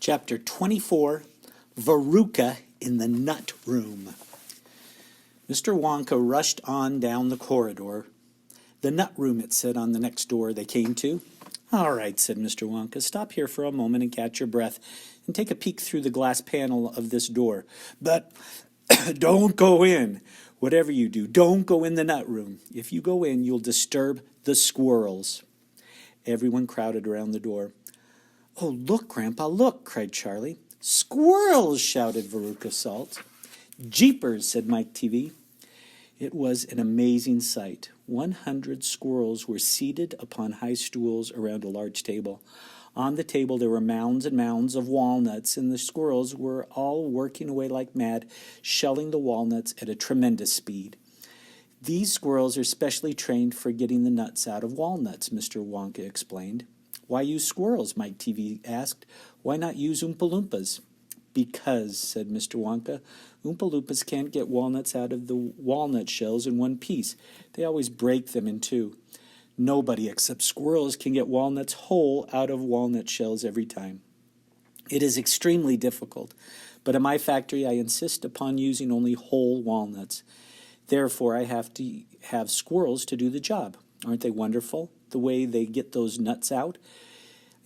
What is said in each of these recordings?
Chapter 24, Veruca in the Nut Room. Mr. Wonka rushed on down the corridor. The nut room, it said on the next door they came to. "All right," said Mr. Wonka, "stop here for a moment and catch your breath and take a peek through the glass panel of this door. But don't go in. Whatever you do, don't go in the nut room. If you go in, you'll disturb the squirrels." Everyone crowded around the door. "Oh, look, Grandpa, look!" cried Charlie. "Squirrels!" shouted Veruca Salt. "Jeepers!" said Mike TV. It was an amazing sight. 100 squirrels were seated upon high stools around a large table. On the table there were mounds and mounds of walnuts, and the squirrels were all working away like mad, shelling the walnuts at a tremendous speed. "These squirrels are specially trained for getting the nuts out of walnuts," Mr. Wonka explained. "Why use squirrels?" Mike TV asked. "Why not use Oompa Loompas?" "Because," said Mr. Wonka, "Oompa Loompas can't get walnuts out of the walnut shells in one piece. They always break them in two. Nobody except squirrels can get walnuts whole out of walnut shells every time. It is extremely difficult, but in my factory I insist upon using only whole walnuts. Therefore, I have to have squirrels to do the job. Aren't they wonderful, the way they get those nuts out?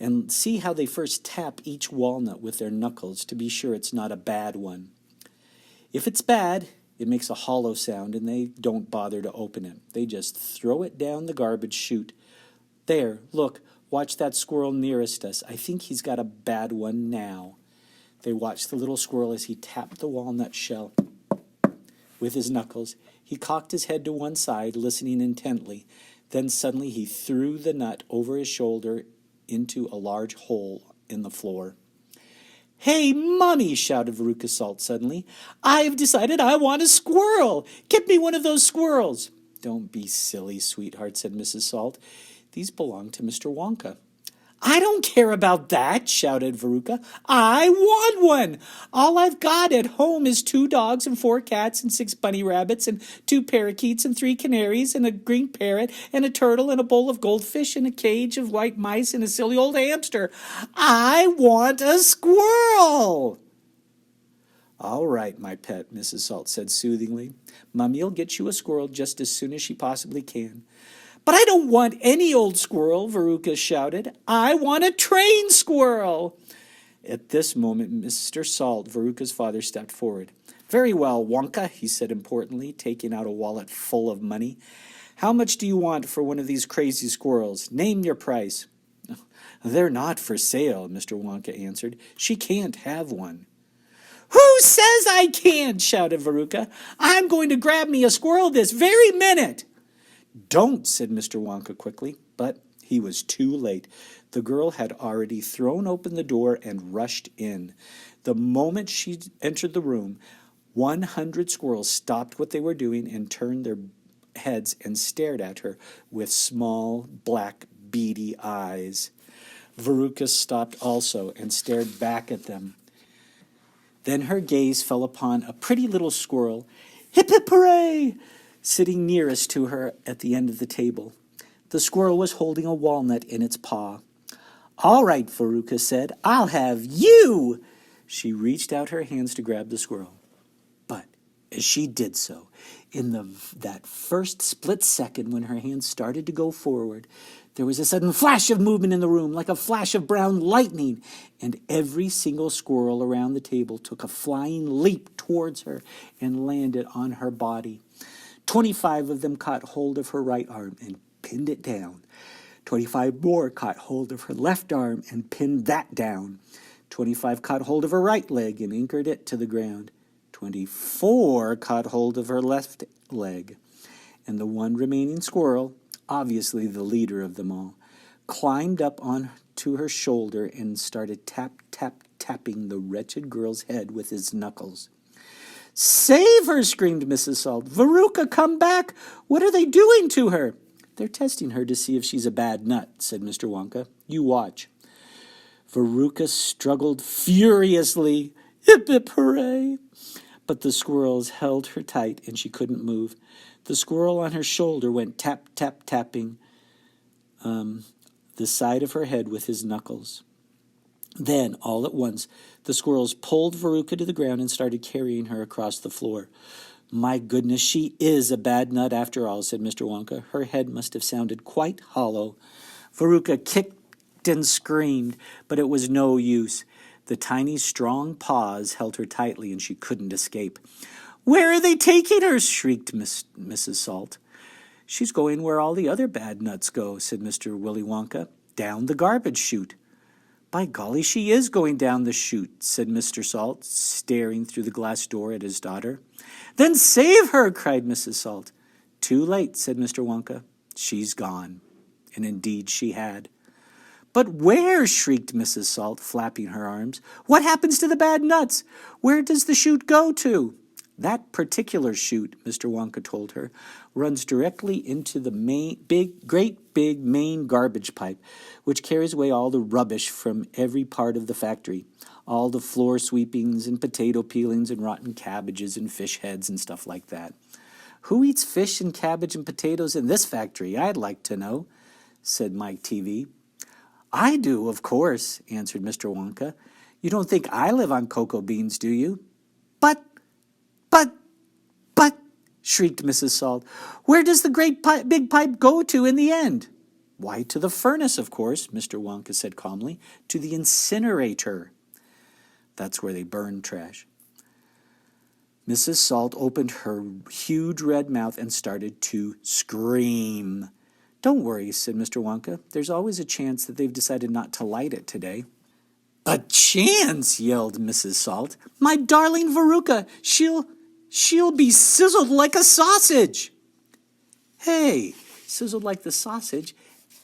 And see how they first tap each walnut with their knuckles to be sure it's not a bad one. If it's bad, it makes a hollow sound, and they don't bother to open it. They just throw it down the garbage chute. There, look, watch that squirrel nearest us. I think he's got a bad one now." They watched the little squirrel as he tapped the walnut shell with his knuckles. He cocked his head to one side, listening intently. Then suddenly he threw the nut over his shoulder into a large hole in the floor. "Hey, Mommy!" shouted Veruca Salt suddenly. "I've decided I want a squirrel! Get me one of those squirrels!" "Don't be silly, sweetheart," said Mrs. Salt. "These belong to Mr. Wonka." "I don't care about that," shouted Veruca. "I want one! All I've got at home is 2 dogs and 4 cats and 6 bunny rabbits and 2 parakeets and 3 canaries and a green parrot and a turtle and a bowl of goldfish and a cage of white mice and a silly old hamster. I want a squirrel!" "All right, my pet," Mrs. Salt said soothingly. "Mummy'll get you a squirrel just as soon as she possibly can." "But I don't want any old squirrel," Veruca shouted. "I want a trained squirrel." At this moment, Mr. Salt, Veruca's father, stepped forward. "Very well, Wonka," he said importantly, taking out a wallet full of money. "How much do you want for one of these crazy squirrels? Name your price." "They're not for sale," Mr. Wonka answered. "She can't have one." "Who says I can't?" shouted Veruca. "I'm going to grab me a squirrel this very minute." "Don't," said Mr. Wonka quickly, but he was too late. The girl had already thrown open the door and rushed in. The moment she entered the room, 100 squirrels stopped what they were doing and turned their heads and stared at her with small, black, beady eyes. Veruca stopped also and stared back at them. Then her gaze fell upon a pretty little squirrel, hip hip hooray, sitting nearest to her at the end of the table. The squirrel was holding a walnut in its paw. "All right," Veruca said, "I'll have you." She reached out her hands to grab the squirrel. But as she did so, in that first split second when her hands started to go forward, there was a sudden flash of movement in the room, like a flash of brown lightning, and every single squirrel around the table took a flying leap towards her and landed on her body. 25 of them caught hold of her right arm and pinned it down. 25 more caught hold of her left arm and pinned that down. 25 caught hold of her right leg and anchored it to the ground. 24 caught hold of her left leg. And the one remaining squirrel, obviously the leader of them all, climbed up onto her shoulder and started tapping the wretched girl's head with his knuckles. "Save her!" screamed Mrs. Salt. "Veruca, come back! What are they doing to her?" "They're testing her to see if she's a bad nut," said Mr. Wonka. "You watch." Veruca struggled furiously. Hip hip hooray! But the squirrels held her tight and she couldn't move. The squirrel on her shoulder went tapping the side of her head with his knuckles. Then, all at once, the squirrels pulled Veruca to the ground and started carrying her across the floor. "My goodness, she is a bad nut after all," said Mr. Wonka. Her head must have sounded quite hollow. Veruca kicked and screamed, but it was no use. The tiny, strong paws held her tightly, and she couldn't escape. "Where are they taking her?" shrieked Mrs. Salt. "She's going where all the other bad nuts go," said Mr. Willy Wonka. "Down the garbage chute." "By golly, she is going down the chute," said Mr. Salt, staring through the glass door at his daughter. "Then save her!" cried Mrs. Salt. "Too late," said Mr. Wonka. "She's gone." And indeed she had. "But where?" shrieked Mrs. Salt, flapping her arms. "What happens to the bad nuts? Where does the chute go to?" "That particular chute," Mr. Wonka told her, "runs directly into the great big main garbage pipe, which carries away all the rubbish from every part of the factory, all the floor sweepings and potato peelings and rotten cabbages and fish heads and stuff like that." "Who eats fish and cabbage and potatoes in this factory, I'd like to know," said Mike TV. "I do, of course," answered Mr. Wonka. "You don't think I live on cocoa beans, do you?" But, but, shrieked Mrs. Salt, "where does the big pipe go to in the end?" "Why, to the furnace, of course," Mr. Wonka said calmly. "To the incinerator. That's where they burn trash." Mrs. Salt opened her huge red mouth and started to scream. "Don't worry," said Mr. Wonka. "There's always a chance that they've decided not to light it today." "A chance!" yelled Mrs. Salt. "My darling Veruca, she'll be sizzled like a sausage." "Hey, sizzled like the sausage?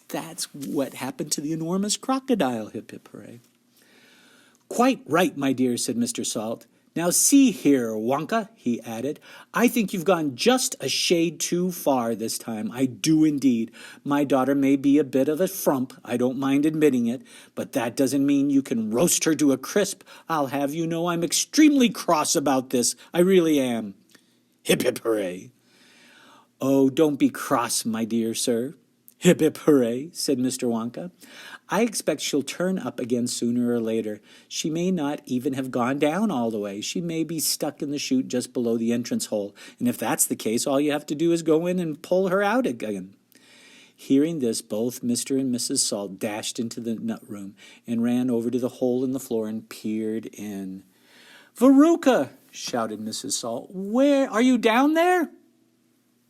That's what happened to the enormous crocodile, hip hip hooray." "Quite right, my dear," said Mr. Salt. "Now see here, Wonka," he added, "I think you've gone just a shade too far this time. I do indeed. My daughter may be a bit of a frump, I don't mind admitting it, but that doesn't mean you can roast her to a crisp. I'll have you know I'm extremely cross about this. I really am." Hip hip hooray. "Oh, don't be cross, my dear sir." Hip hip hooray, said Mr. Wonka. "I expect she'll turn up again sooner or later. She may not even have gone down all the way. She may be stuck in the chute just below the entrance hole. And if that's the case, all you have to do is go in and pull her out again." Hearing this, both Mr. and Mrs. Salt dashed into the nut room and ran over to the hole in the floor and peered in. "Veruca!" shouted Mrs. Salt. "Where? Are you down there?"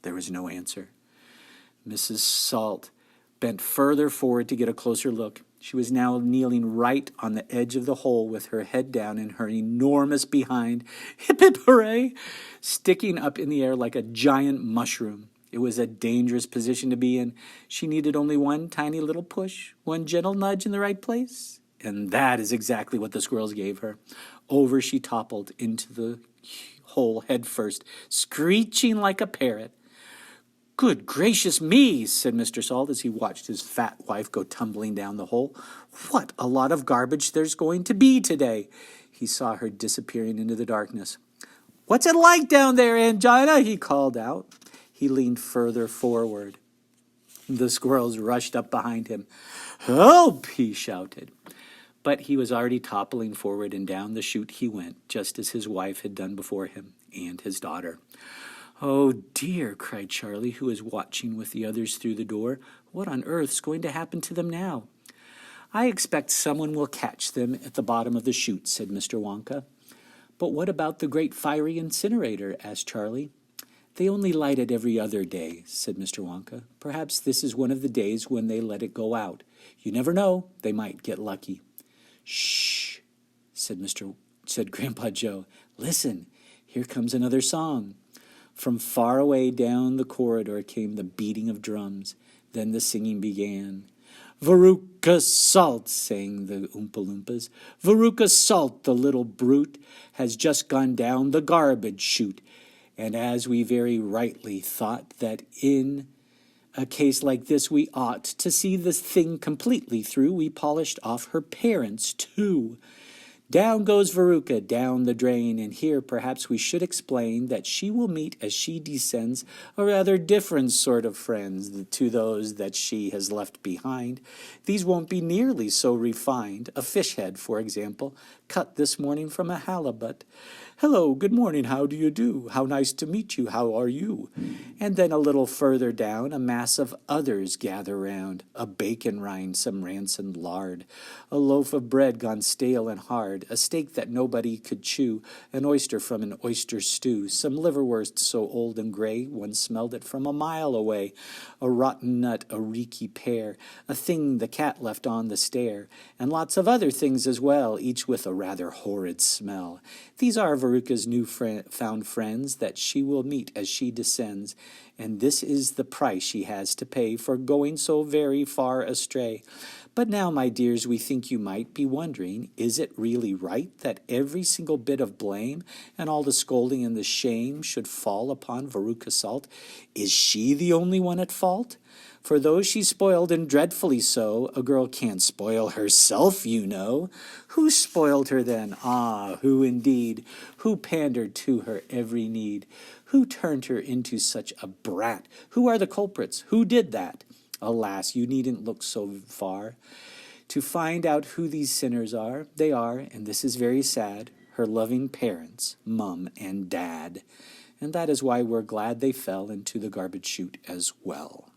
There was no answer. Mrs. Salt bent further forward to get a closer look. She was now kneeling right on the edge of the hole with her head down and her enormous behind, hip hip hooray, sticking up in the air like a giant mushroom. It was a dangerous position to be in. She needed only one tiny little push, one gentle nudge in the right place. And that is exactly what the squirrels gave her. Over she toppled into the hole head first, screeching like a parrot. "Good gracious me," said Mr. Salt as he watched his fat wife go tumbling down the hole. "What a lot of garbage there's going to be today." He saw her disappearing into the darkness. "What's it like down there, Angina?" he called out. He leaned further forward. The squirrels rushed up behind him. "Help!" he shouted. But he was already toppling forward, and down the chute he went, just as his wife had done before him, and his daughter. "Oh, dear," cried Charlie, who was watching with the others through the door. "What on earth's going to happen to them now?" "I expect someone will catch them at the bottom of the chute," said Mr. Wonka. "But what about the great fiery incinerator?" asked Charlie. "They only light it every other day," said Mr. Wonka. "Perhaps this is one of the days when they let it go out. You never know, they might get lucky." "Shh," said Grandpa Joe. "Listen, here comes another song." From far away down the corridor came the beating of drums. Then the singing began. "Veruca Salt," sang the Oompa Loompas. "Veruca Salt, the little brute, has just gone down the garbage chute. And as we very rightly thought that in a case like this we ought to see this thing completely through, we polished off her parents, too. Down goes Veruca down the drain, and here perhaps we should explain that she will meet as she descends a rather different sort of friends to those that she has left behind. These won't be nearly so refined. A fish head, for example, cut this morning from a halibut. Hello, good morning, how do you do? How nice to meet you, how are you? And then a little further down, a mass of others gather round. A bacon rind, some rancid lard, a loaf of bread gone stale and hard, a steak that nobody could chew, an oyster from an oyster stew, some liverwurst so old and gray one smelled it from a mile away, a rotten nut, a reeky pear, a thing the cat left on the stair, and lots of other things as well, each with a rather horrid smell. These are Veruca's found friends that she will meet as she descends, and this is the price she has to pay for going so very far astray. But now, my dears, we think you might be wondering, is it really right that every single bit of blame and all the scolding and the shame should fall upon Veruca Salt? Is she the only one at fault? For though she's spoiled and dreadfully so, a girl can't spoil herself, you know. Who spoiled her then? Ah, who indeed? Who pandered to her every need? Who turned her into such a brat? Who are the culprits? Who did that? Alas, you needn't look so far to find out who these sinners are. They are, and this is very sad, her loving parents, Mum and Dad. And that is why we're glad they fell into the garbage chute as well.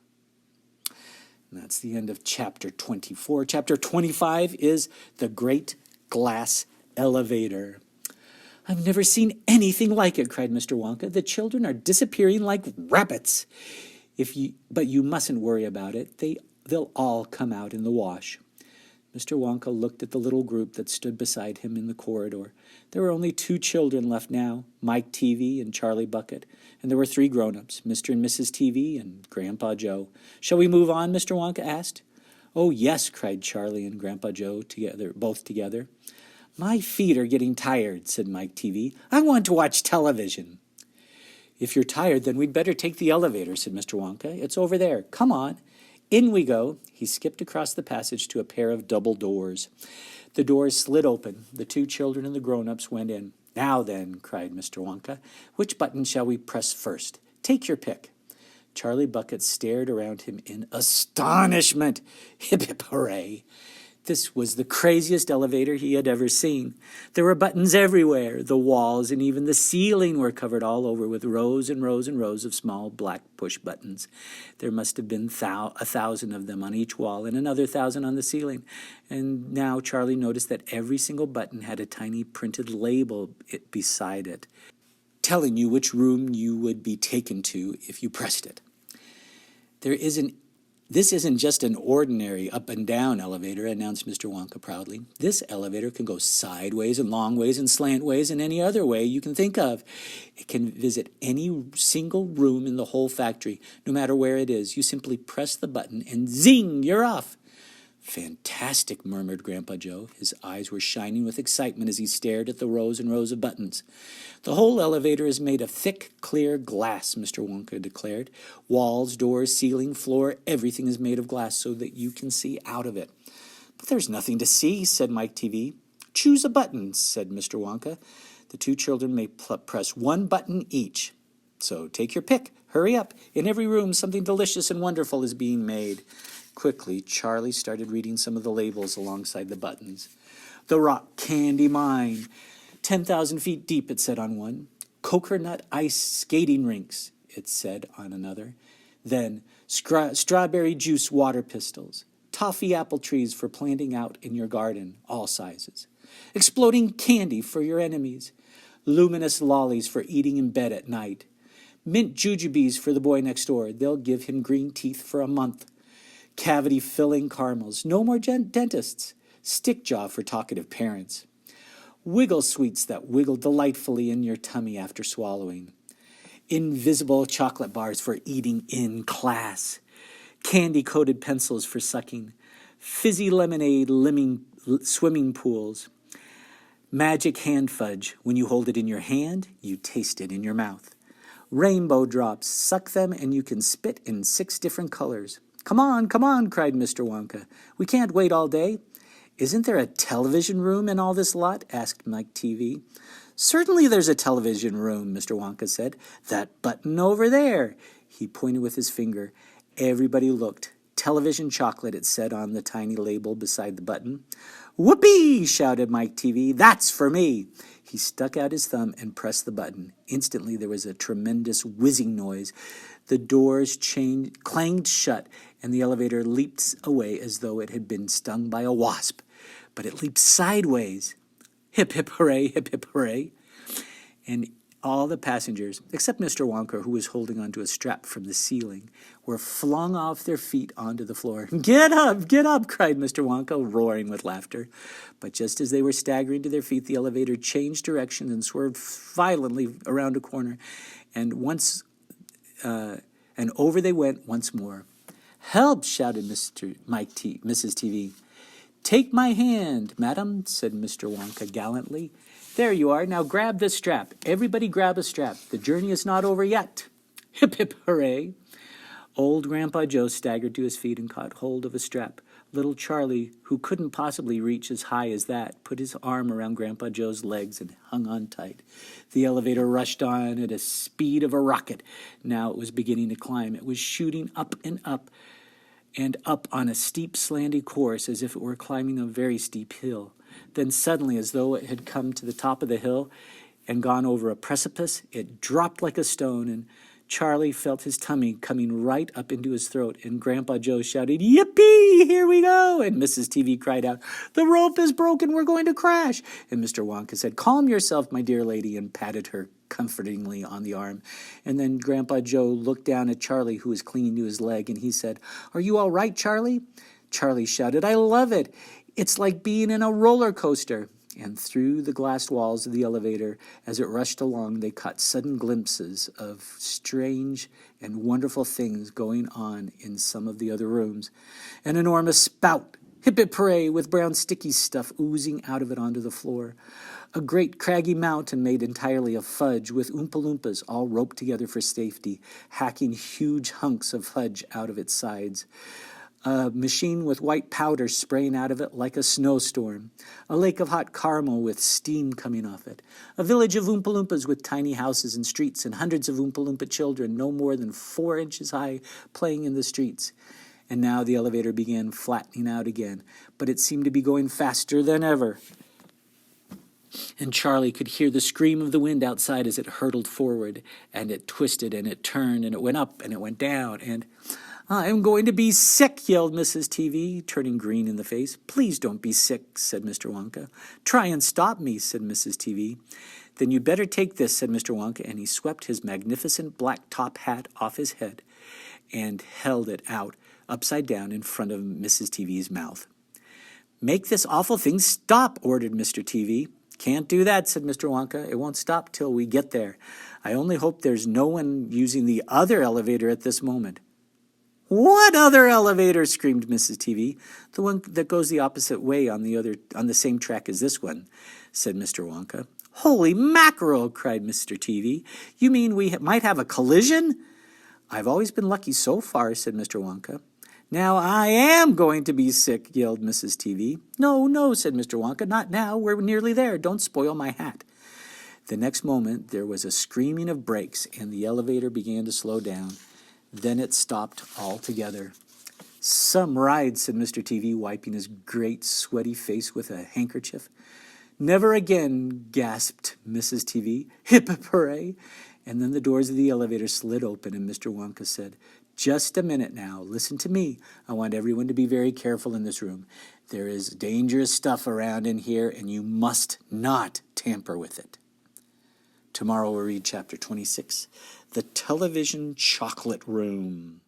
And that's the end of chapter 24. Chapter 25 is The Great Glass Elevator. I've never seen anything like it, cried Mr. Wonka. The children are disappearing like rabbits. But you mustn't worry about it. They'll all come out in the wash. Mr. Wonka looked at the little group that stood beside him in the corridor. There were only 2 children left now, Mike TV and Charlie Bucket, and there were 3 grown-ups, Mr. and Mrs. TV and Grandpa Joe. Shall we move on, Mr. Wonka asked. Oh, yes, cried Charlie and Grandpa Joe both together. My feet are getting tired, said Mike TV. I want to watch television. If you're tired, then we'd better take the elevator, said Mr. Wonka. It's over there. Come on. In we go. He skipped across the passage to a pair of double doors. The doors slid open. The 2 children and the grown-ups went in. Now then, cried Mr. Wonka, which button shall we press first? Take your pick. Charlie Bucket stared around him in astonishment. Hip, hip, hooray. This was the craziest elevator he had ever seen. There were buttons everywhere. The walls and even the ceiling were covered all over with rows and rows and rows of small black push buttons. There must have been 1,000 of them on each wall and another 1,000 on the ceiling. And now Charlie noticed that every single button had a tiny printed label beside it, telling you which room you would be taken to if you pressed it. This isn't just an ordinary up-and-down elevator, announced Mr. Wonka proudly. This elevator can go sideways and long ways and slant ways and any other way you can think of. It can visit any single room in the whole factory, no matter where it is. You simply press the button and zing, you're off. Fantastic, murmured Grandpa Joe. His eyes were shining with excitement as he stared at the rows and rows of buttons. The whole elevator is made of thick, clear glass, Mr. Wonka declared. Walls, doors, ceiling, floor, everything is made of glass so that you can see out of it. But there's nothing to see, said Mike TV. Choose a button, said Mr. Wonka. The 2 children may press 1 button each. So take your pick. Hurry up. In every room, something delicious and wonderful is being made. Quickly, Charlie started reading some of the labels alongside the buttons. The Rock Candy Mine. 10,000 feet deep, it said on one. Coconut ice skating rinks, it said on another. Then, strawberry juice water pistols. Toffee apple trees for planting out in your garden, all sizes. Exploding candy for your enemies. Luminous lollies for eating in bed at night. Mint jujubes for the boy next door. They'll give him green teeth for a month. Cavity-filling caramels. No more dentists. Stick jaw for talkative parents. Wiggle sweets that wiggle delightfully in your tummy after swallowing. Invisible chocolate bars for eating in class. Candy-coated pencils for sucking. Fizzy lemonade swimming pools. Magic hand fudge. When you hold it in your hand, you taste it in your mouth. Rainbow drops. Suck them and you can spit in 6 different colors. Come on, cried Mr. Wonka. We can't wait all day. Isn't there a television room in all this lot? Asked Mike TV. Certainly there's a television room, Mr. Wonka said. That button over there. He pointed with his finger. Everybody looked. Television chocolate, it said on the tiny label beside the button. Whoopee! Shouted Mike TV. That's for me. He stuck out his thumb and pressed the button. Instantly there was a tremendous whizzing noise. The doors clanged shut, and the elevator leaped away as though it had been stung by a wasp. But it leaped sideways. Hip, hip, hooray, hip, hip, hooray. And all the passengers, except Mr. Wonka, who was holding onto a strap from the ceiling, were flung off their feet onto the floor. Get up, cried Mr. Wonka, roaring with laughter. But just as they were staggering to their feet, the elevator changed direction and swerved violently around a corner, and over they went once more. Help, shouted Mrs. TV. Take my hand, madam, said Mr. Wonka gallantly. There you are. Now grab this strap. Everybody grab a strap. The journey is not over yet. Hip, hip, hooray. Old Grandpa Joe staggered to his feet and caught hold of a strap. Little Charlie, who couldn't possibly reach as high as that, put his arm around Grandpa Joe's legs and hung on tight. The elevator rushed on at the speed of a rocket. Now it was beginning to climb. It was shooting up and up on a steep, slanty course as if it were climbing a very steep hill. Then suddenly, as though it had come to the top of the hill and gone over a precipice, it dropped like a stone, and Charlie felt his tummy coming right up into his throat, and Grandpa Joe shouted, Yippee! Here we go! And Mrs. TV cried out, The rope is broken, we're going to crash! And Mr. Wonka said, Calm yourself, my dear lady, and patted her comfortingly on the arm. And then Grandpa Joe looked down at Charlie, who was clinging to his leg, and he said, Are you all right, Charlie? Charlie shouted, I love it! It's like being in a roller coaster. And through the glass walls of the elevator, as it rushed along, they caught sudden glimpses of strange and wonderful things going on in some of the other rooms. An enormous spout, hip hip hooray, with brown sticky stuff oozing out of it onto the floor. A great craggy mountain made entirely of fudge, with Oompa Loompas all roped together for safety, hacking huge hunks of fudge out of its sides. A machine with white powder spraying out of it like a snowstorm. A lake of hot caramel with steam coming off it. A village of Oompa Loompas with tiny houses and streets, and hundreds of Oompa Loompa children no more than 4 inches high playing in the streets. And now the elevator began flattening out again, but it seemed to be going faster than ever. And Charlie could hear the scream of the wind outside as it hurtled forward, and it twisted, and it turned, and it went up, and it went down, and... I'm going to be sick, yelled Mrs. TV, turning green in the face. Please don't be sick, said Mr. Wonka. Try and stop me, said Mrs. TV. Then you'd better take this, said Mr. Wonka, and he swept his magnificent black top hat off his head and held it out upside down in front of Mrs. TV's mouth. Make this awful thing stop, ordered Mr. TV. Can't do that, said Mr. Wonka. It won't stop till we get there. I only hope there's no one using the other elevator at this moment. What other elevator? Screamed Mrs. TV. The one that goes the opposite way on the same track as this one, said Mr. Wonka. Holy mackerel, cried Mr. TV. You mean we might have a collision? I've always been lucky so far, said Mr. Wonka. Now I am going to be sick, yelled Mrs. TV. No, said Mr. Wonka, not now. We're nearly there. Don't spoil my hat. The next moment there was a screaming of brakes, and the elevator began to slow down. Then it stopped altogether. Some ride, said Mr. TV, wiping his great sweaty face with a handkerchief. Never again, gasped Mrs. TV. Hip hip hooray! And then the doors of the elevator slid open, and Mr. Wonka said, Just a minute now. Listen to me. I want everyone to be very careful in this room. There is dangerous stuff around in here, and you must not tamper with it. Tomorrow we'll read chapter 26, The Television Chocolate Room.